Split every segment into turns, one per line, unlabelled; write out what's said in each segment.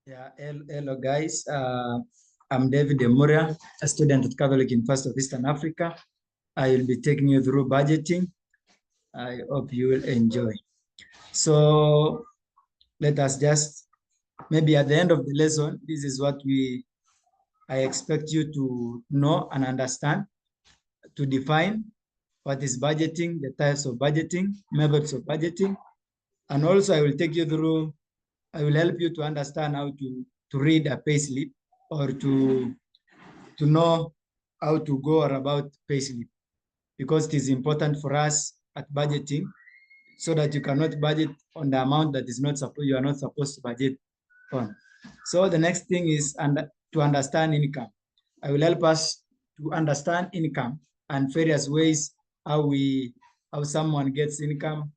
Yeah, hello guys. I'm David Emuria, a student at Catholic University of Eastern Africa. I will be taking you through budgeting. I hope you will enjoy. So let us just, maybe at the end of the lesson, this is what I expect you to know and understand, to define what is budgeting, the types of budgeting, methods of budgeting, and also I will take you through, I will help you to understand how to read a payslip or to know how to go about payslip, because it is important for us at budgeting so that you cannot budget on the amount that is not supposed, you are not supposed to budget on. So the next thing is to understand income. I will help us to understand income and various ways how someone gets income.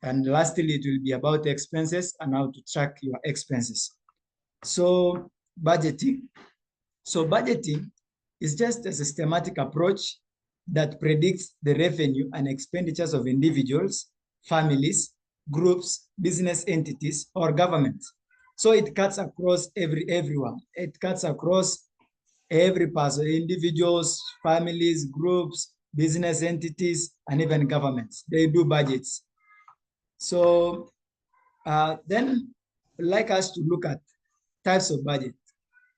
And lastly, it will be about expenses and how to track your expenses. So budgeting. So budgeting is just a systematic approach that predicts the revenue and expenditures of individuals, families, groups, business entities, or governments. So it cuts across everyone. It cuts across every person, individuals, families, groups, business entities, and even governments. They do budgets. So then I'd like us to look at types of budget.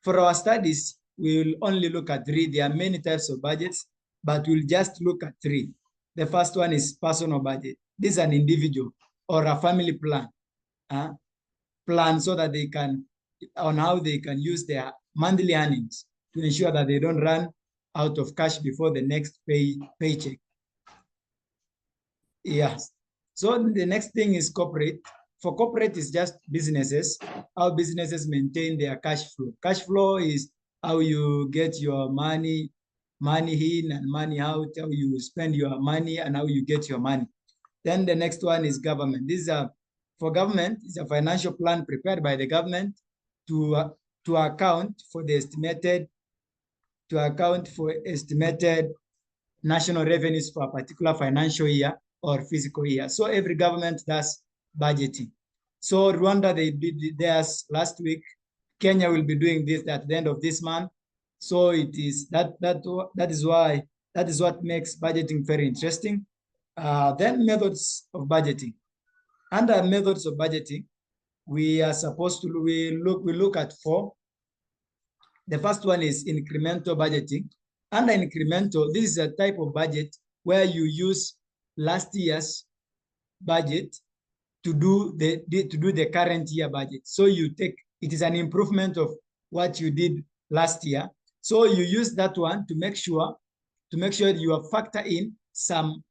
For our studies, we will only look at three. There are many types of budgets, but we'll just look at three. The first one is personal budget. This is an individual or a family plan. Plan so that they can, on how they can use their monthly earnings to ensure that they don't run out of cash before the next paycheck. Yes. So the next thing is corporate. For corporate, is just businesses, how businesses maintain their cash flow. Cash flow is how you get your money in and money out, how you spend your money and how you get your money. Then the next one is government. This is for government, it's a financial plan prepared by the government to account for estimated national revenues for a particular financial year or fiscal year. So every government does budgeting. So Rwanda, they did theirs last week. Kenya will be doing this at the end of this month. So it is that is what makes budgeting very interesting. Then methods of budgeting. Under methods of budgeting, we are supposed to we look at four. The first one is incremental budgeting. Under incremental, this is a type of budget where you use last year's budget to do the current year budget. So it is an improvement of what you did last year. So you use that one to make sure you have factor in some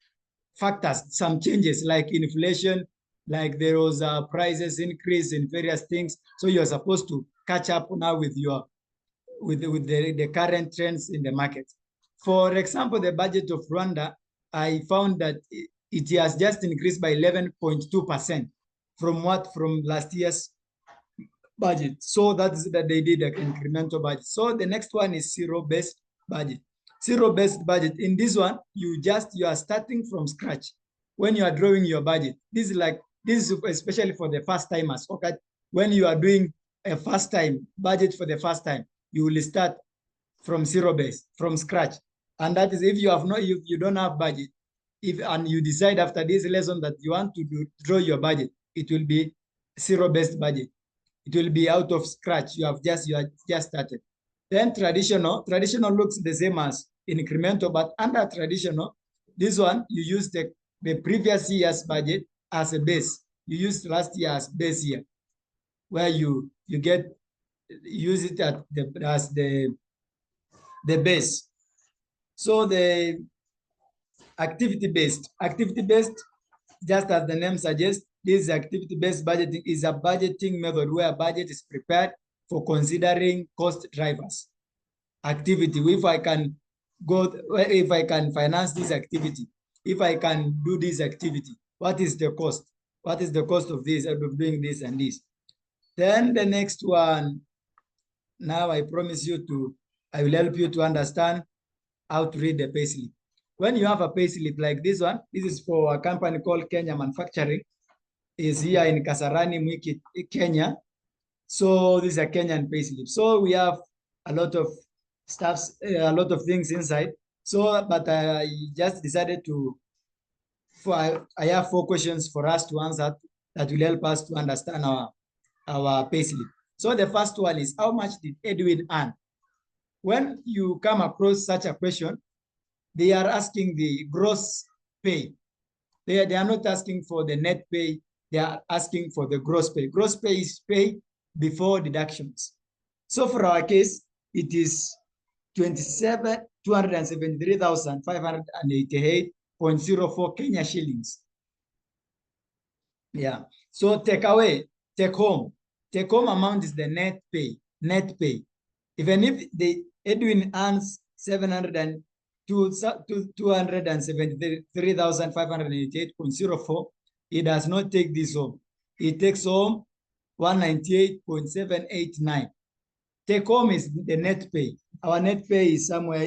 factors, some changes like inflation, like there was a prices increase in various things. So you're supposed to catch up now with the current trends in the market. For example, the budget of Rwanda, I found that it has just increased by 11.2% from last year's budget. So that's that they did an incremental budget. So the next one is zero-based budget. Zero-based budget. In this one, you are starting from scratch when you are drawing your budget. This is especially for the first timers. Okay, when you are doing a first time budget for the first time, you will start from zero base, from scratch. And that is if you don't have budget, and you decide after this lesson that you want to draw your budget, it will be zero-based budget. It will be out of scratch. You are just started. Then traditional looks the same as incremental, but under traditional, this one you use the previous year's budget as a base. You use last year as base year, where you use it as the base. So the activity-based, just as the name suggests, this activity-based budgeting is a budgeting method where a budget is prepared for considering cost drivers. Activity, if I can finance this activity, if I can do this activity, what is the cost? What is the cost of this, of doing this and this? Then the next one, now I promise you I will help you to understand how to read the payslip. When you have a payslip like this one, this is for a company called Kenya Manufacturing, is here in Kasarani, Mwiki, Kenya. So this is a Kenyan payslip. So we have a lot of stuffs, a lot of things inside. So, but I just decided to, I have 4 questions for us to answer that will help us to understand our payslip. So the first one is, how much did Edwin earn? When you come across such a question, they are asking the gross pay. They are not asking for the net pay. They are asking for the gross pay. Gross pay is pay before deductions. So for our case, it is 273,588.04 Kenya shillings. Yeah. So take away, take home. Take home amount is the net pay. Net pay. Even if the Edwin earns 273,588.04, he does not take this home. He takes home 198.789. Take home is the net pay. Our net pay is somewhere,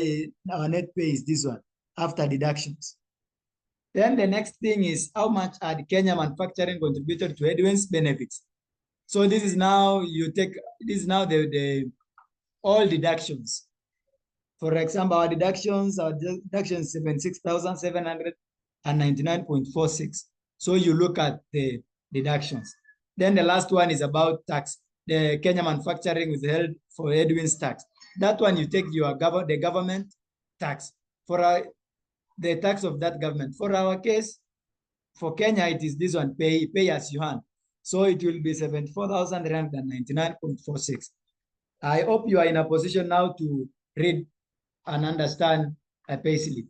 our net pay is this one after deductions. Then the next thing is, how much had Kenya manufacturing contributed to Edwin's benefits? So this is now, you take, this is now the all deductions. For example, our deductions 76,799.46. So you look at the deductions. Then the last one is about tax. The Kenya manufacturing withheld for Edwin's tax. That one you take your the government tax for the tax of that government. For our case, for Kenya, it is this one, pay as you earn. So it will be 74,399.46. I hope you are in a position now to read and understand a payslip.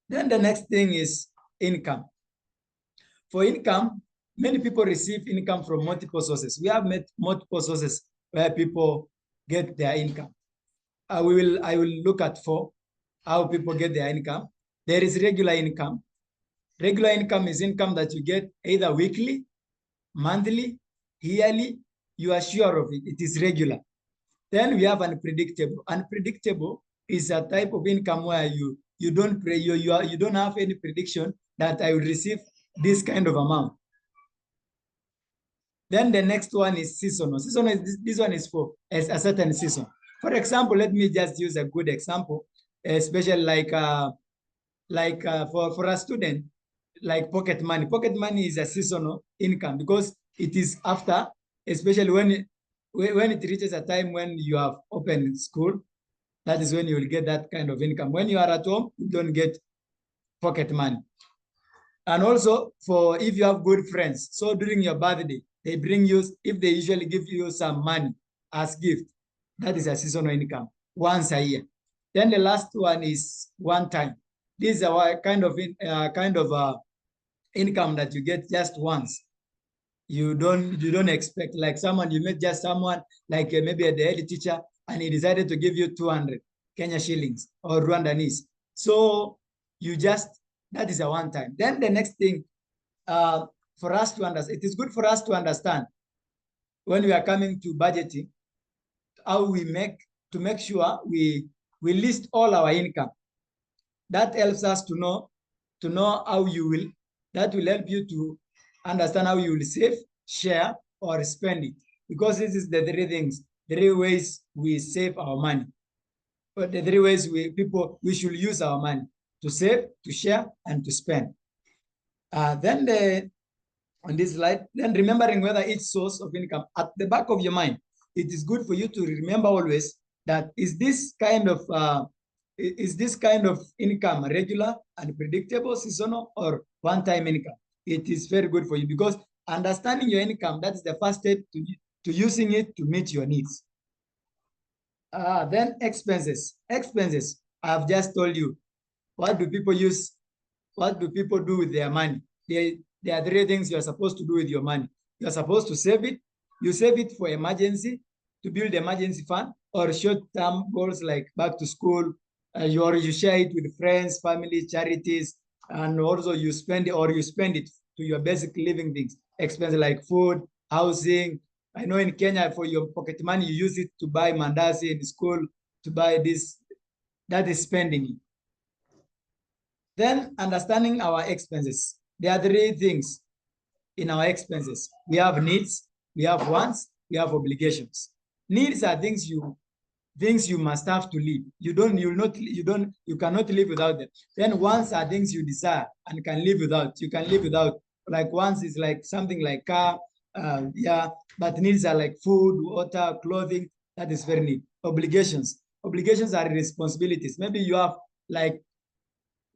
Then the next thing is income. For income, many people receive income from multiple sources. We have met multiple sources where people get their income. I will look at 4, how people get their income. There is regular income. Regular income is income that you get either weekly, monthly, yearly. You are sure of it. It is regular. Then we have unpredictable. Unpredictable is a type of income where you don't have any prediction that I will receive this kind of amount. Then the next one is seasonal. Seasonal is this one is for a certain season. For example, let me just use a good example, especially for a student, like pocket money. Pocket money is a seasonal income because it is after, especially when it reaches a time when you have open school, that is when you will get that kind of income. When you are at home, you don't get pocket money. And also for if you have good friends, so during your birthday, they bring you, if they usually give you some money as gift, that is a seasonal income once a year. Then the last one is one time. This is a kind of income that you get just once. You don't expect, like someone, you met just someone like maybe the head teacher and he decided to give you 200 Kenya shillings or Rwandanese. So you just, that is a one time. Then the next thing for us to understand, it is good for us to understand when we are coming to budgeting, how we make sure we list all our income. That helps us to know how you will, that will help you to understand how you will save, share, or spend it. Because this is the 3 things, 3 ways we save our money. But the 3 ways we should use our money: to save, to share, and to spend. Then on this slide, then remembering whether each source of income at the back of your mind, it is good for you to remember always that is this kind of income regular and predictable, seasonal, or one-time income. It is very good for you because understanding your income, that is the first step to using it to meet your needs. Then expenses. Expenses, I have just told you. What do people use? What do people do with their money? There are 3 things you are supposed to do with your money. You are supposed to save it. You save it for emergency, to build emergency fund, or short-term goals like back to school. You share it with friends, family, charities, and also you spend it to your basic living things, expenses like food, housing. I know in Kenya, for your pocket money, you use it to buy mandasi in school, to buy this. That is spending it. Then understanding our expenses. There are 3 things in our expenses. We have needs, we have wants, we have obligations. Needs are things you must have to live. You cannot live without them. Then wants are things you desire and can live without. You can live without. Like wants is like something like car, yeah, but needs are like food, water, clothing. That is very neat. Obligations. Obligations are responsibilities. Maybe you have like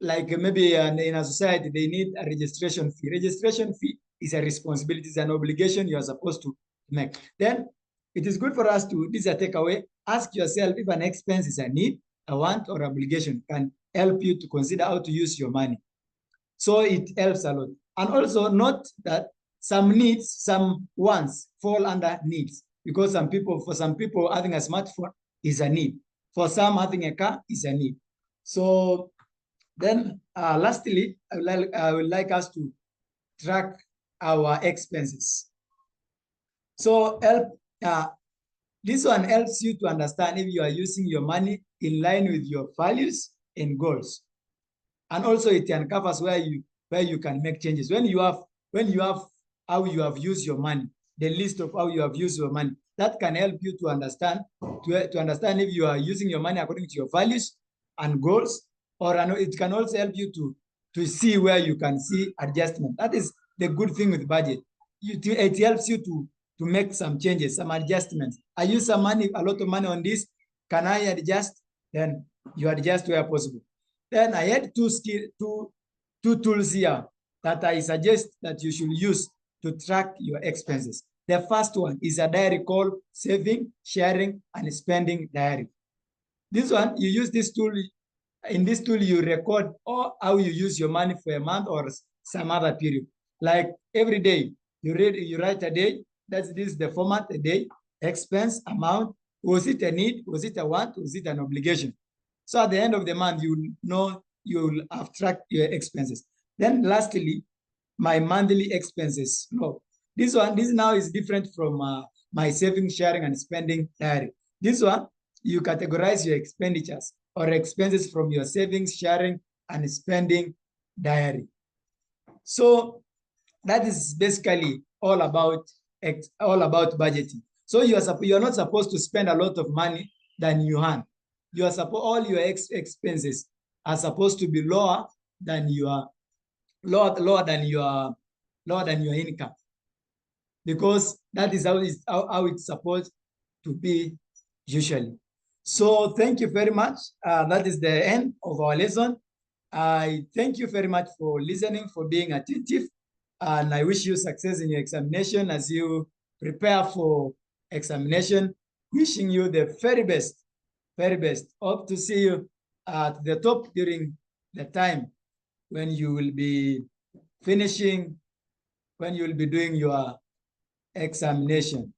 maybe in a society, they need a registration fee. Registration fee is a responsibility, it's an obligation you are supposed to make. Then it is good for us to, this is a takeaway, ask yourself if an expense is a need, a want, or obligation, can help you to consider how to use your money. So it helps a lot. And also note that some needs, some wants fall under needs, because for some people, having a smartphone is a need. For some, having a car is a need. So then lastly, I would like us to track our expenses. So this one helps you to understand if you are using your money in line with your values and goals. And also it uncovers where you can make changes. When you have how you have used your money, the list of how you have used your money, that can help you to understand if you are using your money according to your values and goals, or it can also help you to see where you can see adjustment. That is the good thing with budget. It helps you to make some changes, some adjustments. I use a lot of money on this. Can I adjust? Then you adjust where possible. Then I had two tools here that I suggest that you should use to track your expenses. The first one is a diary called Saving, Sharing, and Spending Diary. This one, you use this tool. In this tool, you record how you use your money for a month or some other period. Like every day, you write a day. This is the format: a day, expense, amount. Was it a need? Was it a want? Was it an obligation? So at the end of the month, you know you'll have tracked your expenses. Then lastly, my monthly expenses. No, this now is different from my saving, sharing, and spending diary. This one, you categorize your expenditures or expenses from your savings, sharing, and spending diary. So that is basically all about budgeting. So you are not supposed to spend a lot of money than you earn. All your expenses are supposed to be lower than your income, because that is how it's supposed to be usually. So thank you very much. That is the end of our lesson. I thank you very much for listening, for being attentive, and I wish you success in your examination as you prepare for examination. Wishing you the very best, very best. Hope to see you at the top during the time when you will be finishing, when you will be doing your examination.